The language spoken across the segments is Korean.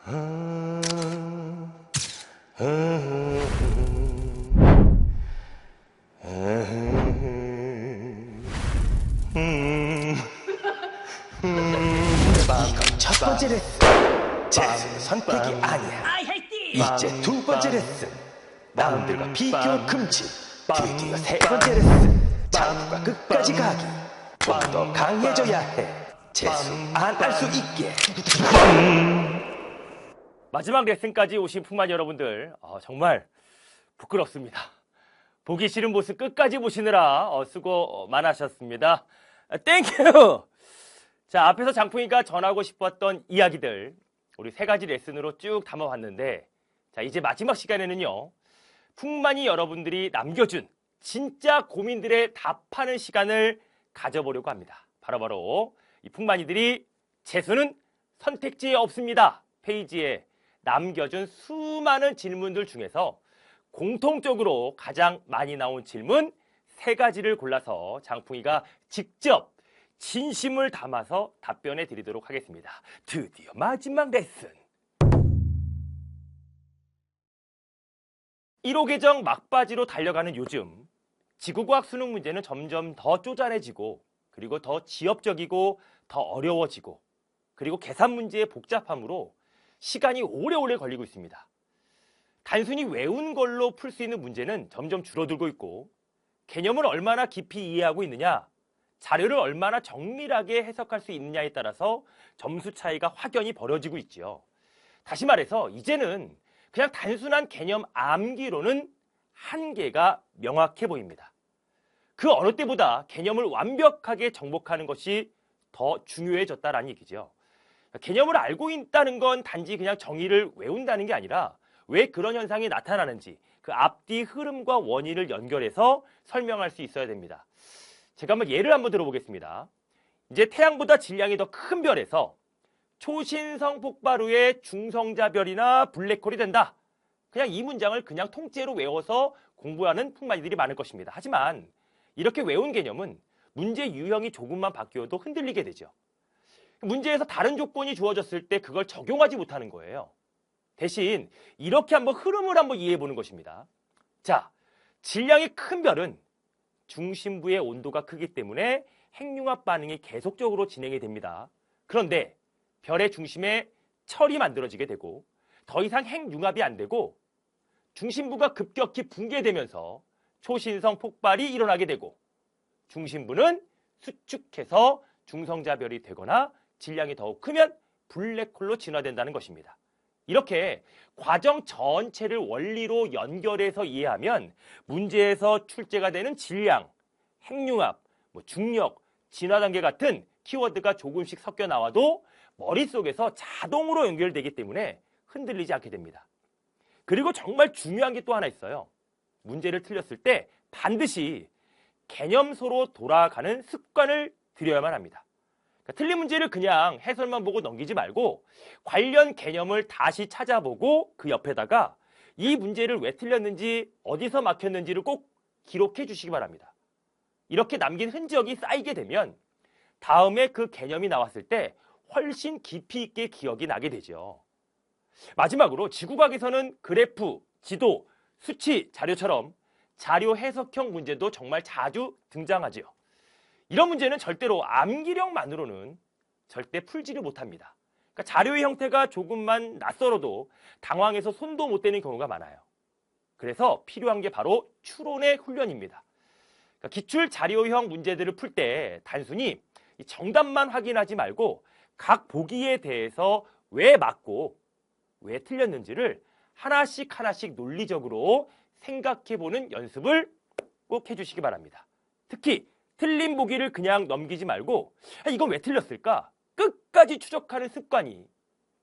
이건 첫 번째 레슨. 재수는 선택이 아니야. 이제 두 번째 레슨. 남들과 비교 금지. 드디어 세 번째 레슨. 장부가 끝까지 가기. 좀 더 강해져야 해. 재수 안 할 수 있게. 마지막 레슨까지 오신 풍만 여러분들, 정말 부끄럽습니다. 보기 싫은 모습 끝까지 보시느라 수고 많으셨습니다. 땡큐! 자, 앞에서 장풍이가 전하고 싶었던 이야기들 우리 세 가지 레슨으로 쭉 담아봤는데, 자, 이제 마지막 시간에는요, 풍만이 여러분들이 남겨준 진짜 고민들의 답하는 시간을 가져보려고 합니다. 바로바로 이 풍만이들이 재수는 선택지에 없습니다 페이지에 남겨준 수많은 질문들 중에서 공통적으로 가장 많이 나온 질문 세 가지를 골라서 장풍이가 직접 진심을 담아서 답변해 드리도록 하겠습니다. 드디어 마지막 레슨. 1호 계정 막바지로 달려가는 요즘, 지구과학 수능 문제는 점점 더 쪼잔해지고, 그리고 더 지엽적이고 더 어려워지고, 그리고 계산 문제의 복잡함으로 시간이 오래오래 걸리고 있습니다. 단순히 외운 걸로 풀 수 있는 문제는 점점 줄어들고 있고, 개념을 얼마나 깊이 이해하고 있느냐, 자료를 얼마나 정밀하게 해석할 수 있느냐에 따라서 점수 차이가 확연히 벌어지고 있지요. 다시 말해서 이제는 그냥 단순한 개념 암기로는 한계가 명확해 보입니다. 그 어느 때보다 개념을 완벽하게 정복하는 것이 더 중요해졌다는 얘기죠. 개념을 알고 있다는 건 단지 그냥 정의를 외운다는 게 아니라 왜 그런 현상이 나타나는지 그 앞뒤 흐름과 원인을 연결해서 설명할 수 있어야 됩니다. 제가 예를 한번 들어보겠습니다. 이제 태양보다 질량이 더 큰 별에서 초신성 폭발 후에 중성자별이나 블랙홀이 된다. 그냥 이 문장을 그냥 통째로 외워서 공부하는 풍만이들이 많을 것입니다. 하지만 이렇게 외운 개념은 문제 유형이 조금만 바뀌어도 흔들리게 되죠. 문제에서 다른 조건이 주어졌을 때 그걸 적용하지 못하는 거예요. 대신 이렇게 한번 흐름을 한번 이해해 보는 것입니다. 자, 질량이 큰 별은 중심부의 온도가 크기 때문에 핵융합 반응이 계속적으로 진행이 됩니다. 그런데 별의 중심에 철이 만들어지게 되고 더 이상 핵융합이 안 되고 중심부가 급격히 붕괴되면서 초신성 폭발이 일어나게 되고 중심부는 수축해서 중성자별이 되거나 질량이 더욱 크면 블랙홀로 진화된다는 것입니다. 이렇게 과정 전체를 원리로 연결해서 이해하면 문제에서 출제가 되는 질량, 핵융합, 중력, 진화단계 같은 키워드가 조금씩 섞여 나와도 머릿속에서 자동으로 연결되기 때문에 흔들리지 않게 됩니다. 그리고 정말 중요한 게 또 하나 있어요. 문제를 틀렸을 때 반드시 개념소로 돌아가는 습관을 들여야만 합니다. 그러니까 틀린 문제를 그냥 해설만 보고 넘기지 말고 관련 개념을 다시 찾아보고 그 옆에다가 이 문제를 왜 틀렸는지 어디서 막혔는지를 꼭 기록해 주시기 바랍니다. 이렇게 남긴 흔적이 쌓이게 되면 다음에 그 개념이 나왔을 때 훨씬 깊이 있게 기억이 나게 되죠. 마지막으로 지구과학에서는 그래프, 지도, 수치, 자료처럼 자료 해석형 문제도 정말 자주 등장하지요. 이런 문제는 절대로 암기력만으로는 절대 풀지를 못합니다. 그러니까 자료의 형태가 조금만 낯설어도 당황해서 손도 못 대는 경우가 많아요. 그래서 필요한 게 바로 추론의 훈련입니다. 그러니까 기출 자료형 문제들을 풀 때 단순히 정답만 확인하지 말고 각 보기에 대해서 왜 맞고 왜 틀렸는지를 하나씩 논리적으로 생각해보는 연습을 꼭 해주시기 바랍니다. 특히 틀린 보기를 그냥 넘기지 말고 이건 왜 틀렸을까? 끝까지 추적하는 습관이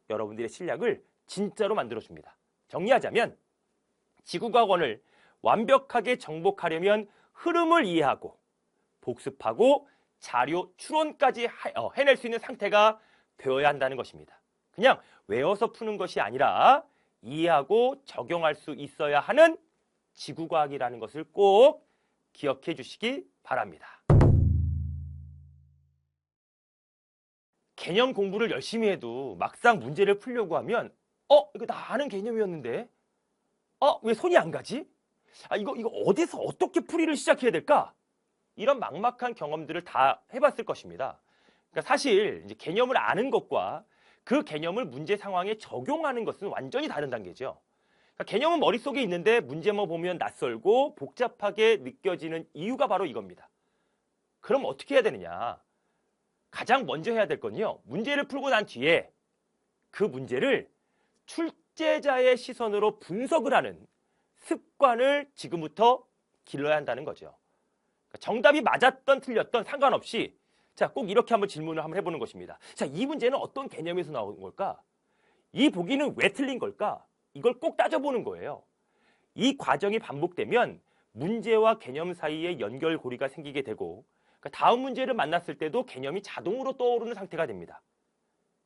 여러분들의 실력을 진짜로 만들어줍니다. 정리하자면 지구과학원을 완벽하게 정복하려면 흐름을 이해하고 복습하고 자료 추론까지 해낼 수 있는 상태가 되어야 한다는 것입니다. 그냥 외워서 푸는 것이 아니라 이해하고 적용할 수 있어야 하는 지구과학이라는 것을 꼭 기억해 주시기 바랍니다. 개념 공부를 열심히 해도 막상 문제를 풀려고 하면 이거 나 아는 개념이었는데. 왜 손이 안 가지? 이거 어디서 어떻게 풀이를 시작해야 될까? 이런 막막한 경험들을 다 해봤을 것입니다. 그러니까 사실 이제 개념을 아는 것과 그 개념을 문제 상황에 적용하는 것은 완전히 다른 단계죠. 그러니까 개념은 머릿속에 있는데 문제만 보면 낯설고 복잡하게 느껴지는 이유가 바로 이겁니다. 그럼 어떻게 해야 되느냐? 가장 먼저 해야 될 건요. 문제를 풀고 난 뒤에 그 문제를 출제자의 시선으로 분석을 하는 습관을 지금부터 길러야 한다는 거죠. 그러니까 정답이 맞았던 틀렸던 상관없이 자, 꼭 이렇게 한번 질문을 한번 해보는 것입니다. 자, 이 문제는 어떤 개념에서 나온 걸까? 이 보기는 왜 틀린 걸까? 이걸 꼭 따져보는 거예요. 이 과정이 반복되면 문제와 개념 사이에 연결고리가 생기게 되고 그러니까 다음 문제를 만났을 때도 개념이 자동으로 떠오르는 상태가 됩니다.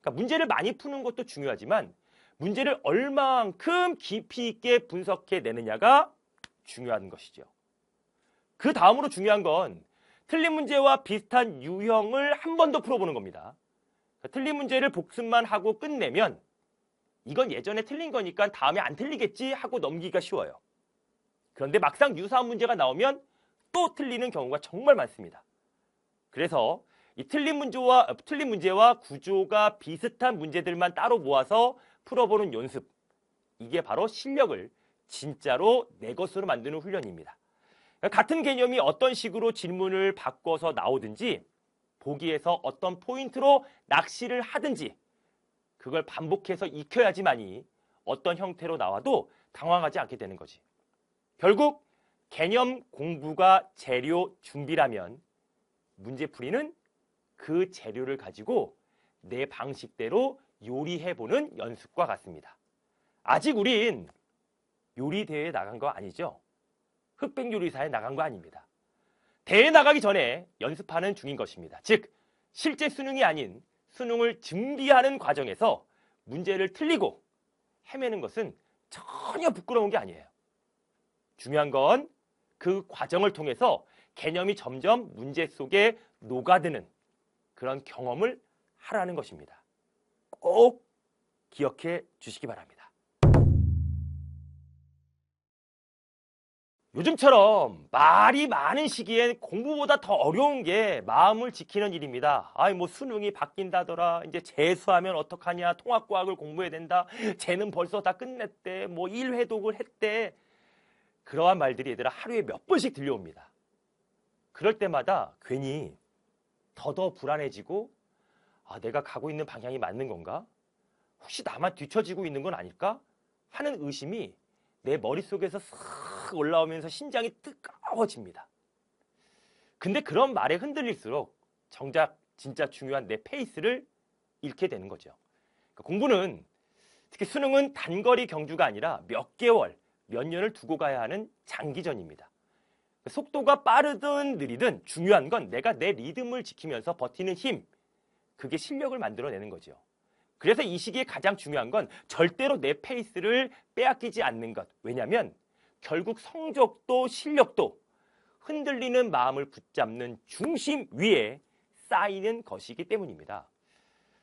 그러니까 문제를 많이 푸는 것도 중요하지만 문제를 얼마만큼 깊이 있게 분석해 내느냐가 중요한 것이죠. 그 다음으로 중요한 건 틀린 문제와 비슷한 유형을 한 번 더 풀어보는 겁니다. 그러니까 틀린 문제를 복습만 하고 끝내면 이건 예전에 틀린 거니까 다음에 안 틀리겠지 하고 넘기기가 쉬워요. 그런데 막상 유사한 문제가 나오면 또 틀리는 경우가 정말 많습니다. 그래서 이 틀린 문제와 구조가 비슷한 문제들만 따로 모아서 풀어보는 연습. 이게 바로 실력을 진짜로 내 것으로 만드는 훈련입니다. 같은 개념이 어떤 식으로 질문을 바꿔서 나오든지 보기에서 어떤 포인트로 낚시를 하든지 그걸 반복해서 익혀야지만이 어떤 형태로 나와도 당황하지 않게 되는 거지. 결국 개념 공부가 재료 준비라면 문제풀이는 그 재료를 가지고 내 방식대로 요리해보는 연습과 같습니다. 아직 우린 요리대회에 나간 거 아니죠? 흑백요리사에 나간 거 아닙니다. 대회 나가기 전에 연습하는 중인 것입니다. 즉, 실제 수능이 아닌 수능을 준비하는 과정에서 문제를 틀리고 헤매는 것은 전혀 부끄러운 게 아니에요. 중요한 건 그 과정을 통해서 개념이 점점 문제 속에 녹아드는 그런 경험을 하라는 것입니다. 꼭 기억해 주시기 바랍니다. 요즘처럼 말이 많은 시기엔 공부보다 더 어려운 게 마음을 지키는 일입니다. 뭐 수능이 바뀐다더라. 이제 재수하면 어떡하냐. 통합과학을 공부해야 된다. 쟤는 벌써 다 끝냈대. 1회독을 했대. 그러한 말들이 얘들아 하루에 몇 번씩 들려옵니다. 그럴 때마다 괜히 더더 불안해지고 내가 가고 있는 방향이 맞는 건가? 혹시 나만 뒤처지고 있는 건 아닐까? 하는 의심이 내 머릿속에서 싹 올라오면서 심장이 뜨거워집니다. 근데 그런 말에 흔들릴수록 정작 진짜 중요한 내 페이스를 잃게 되는 거죠. 그러니까 공부는 특히 수능은 단거리 경주가 아니라 몇 개월, 몇 년을 두고 가야 하는 장기전입니다. 속도가 빠르든 느리든 중요한 건 내가 내 리듬을 지키면서 버티는 힘, 그게 실력을 만들어내는 거죠. 그래서 이 시기에 가장 중요한 건 절대로 내 페이스를 빼앗기지 않는 것. 왜냐하면 결국 성적도 실력도 흔들리는 마음을 붙잡는 중심 위에 쌓이는 것이기 때문입니다.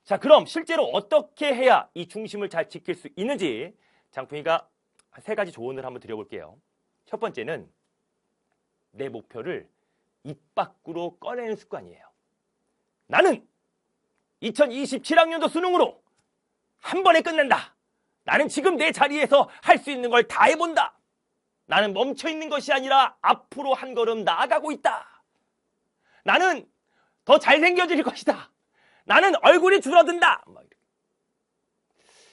자, 그럼 실제로 어떻게 해야 이 중심을 잘 지킬 수 있는지 장풍이가 3가지 조언을 한번 드려볼게요. 첫 번째는 내 목표를 입 밖으로 꺼내는 습관이에요. 나는 2027학년도 수능으로 한 번에 끝낸다. 나는 지금 내 자리에서 할 수 있는 걸 다 해본다. 나는 멈춰있는 것이 아니라 앞으로 한 걸음 나아가고 있다. 나는 더 잘생겨질 것이다. 나는 얼굴이 줄어든다.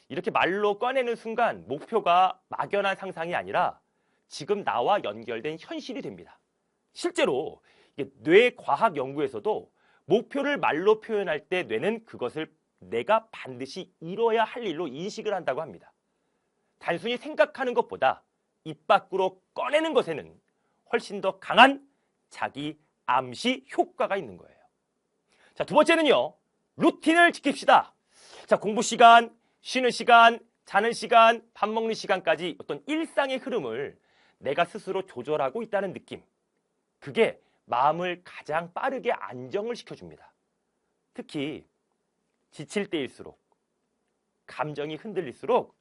이렇게 말로 꺼내는 순간 목표가 막연한 상상이 아니라 지금 나와 연결된 현실이 됩니다. 실제로 뇌과학 연구에서도 목표를 말로 표현할 때 뇌는 그것을 내가 반드시 이뤄야 할 일로 인식을 한다고 합니다. 단순히 생각하는 것보다 입 밖으로 꺼내는 것에는 훨씬 더 강한 자기 암시 효과가 있는 거예요. 자, 두 번째는요. 루틴을 지킵시다. 자, 공부 시간, 쉬는 시간, 자는 시간, 밥 먹는 시간까지 어떤 일상의 흐름을 내가 스스로 조절하고 있다는 느낌. 그게 마음을 가장 빠르게 안정을 시켜줍니다. 특히 지칠 때일수록, 감정이 흔들릴수록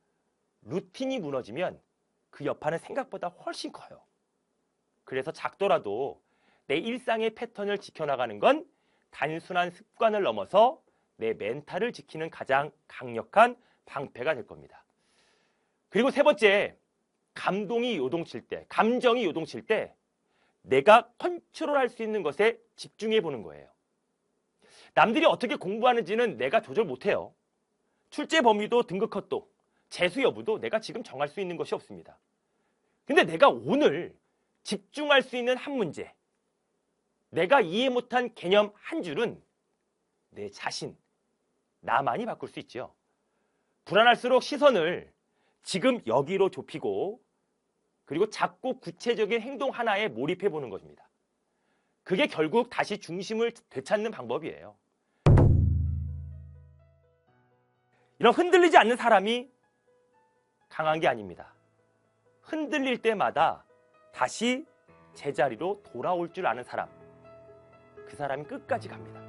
루틴이 무너지면 그 여파는 생각보다 훨씬 커요. 그래서 작더라도 내 일상의 패턴을 지켜나가는 건 단순한 습관을 넘어서 내 멘탈을 지키는 가장 강력한 방패가 될 겁니다. 그리고 세 번째, 감정이 요동칠 때 내가 컨트롤할 수 있는 것에 집중해 보는 거예요. 남들이 어떻게 공부하는지는 내가 조절 못해요. 출제 범위도 등급 컷도 재수 여부도 내가 지금 정할 수 있는 것이 없습니다. 근데 내가 오늘 집중할 수 있는 한 문제, 내가 이해 못한 개념 한 줄은 내 자신, 나만이 바꿀 수 있죠. 불안할수록 시선을 지금 여기로 좁히고 그리고 작고 구체적인 행동 하나에 몰입해 보는 것입니다. 그게 결국 다시 중심을 되찾는 방법이에요. 이런 흔들리지 않는 사람이 강한 게 아닙니다. 흔들릴 때마다 다시 제자리로 돌아올 줄 아는 사람, 그 사람이 끝까지 갑니다.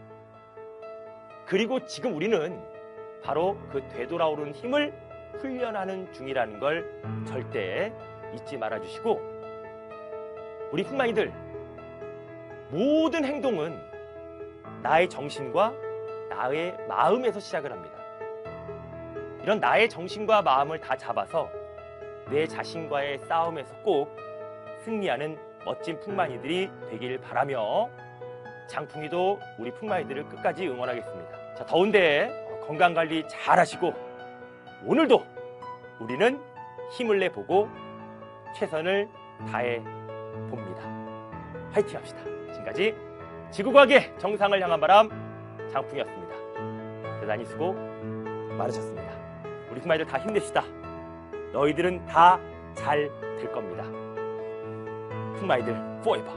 그리고 지금 우리는 바로 그 되돌아오는 힘을 훈련하는 중이라는 걸 절대 잊지 말아주시고, 우리 풍마이들, 모든 행동은 나의 정신과 나의 마음에서 시작을 합니다. 이런 나의 정신과 마음을 다 잡아서 내 자신과의 싸움에서 꼭 승리하는 멋진 풍마이들이 되길 바라며, 장풍이도 우리 풍마이들을 끝까지 응원하겠습니다. 자, 더운데 건강관리 잘 하시고 오늘도 우리는 힘을 내보고 최선을 다해 봅니다. 화이팅 합시다. 지금까지 지구과학의 정상을 향한 바람, 장풍이었습니다. 대단히 수고 많으셨습니다. 우리 풍마이들 다 힘냅시다. 너희들은 다 잘 될 겁니다. 풍마이들 포에버.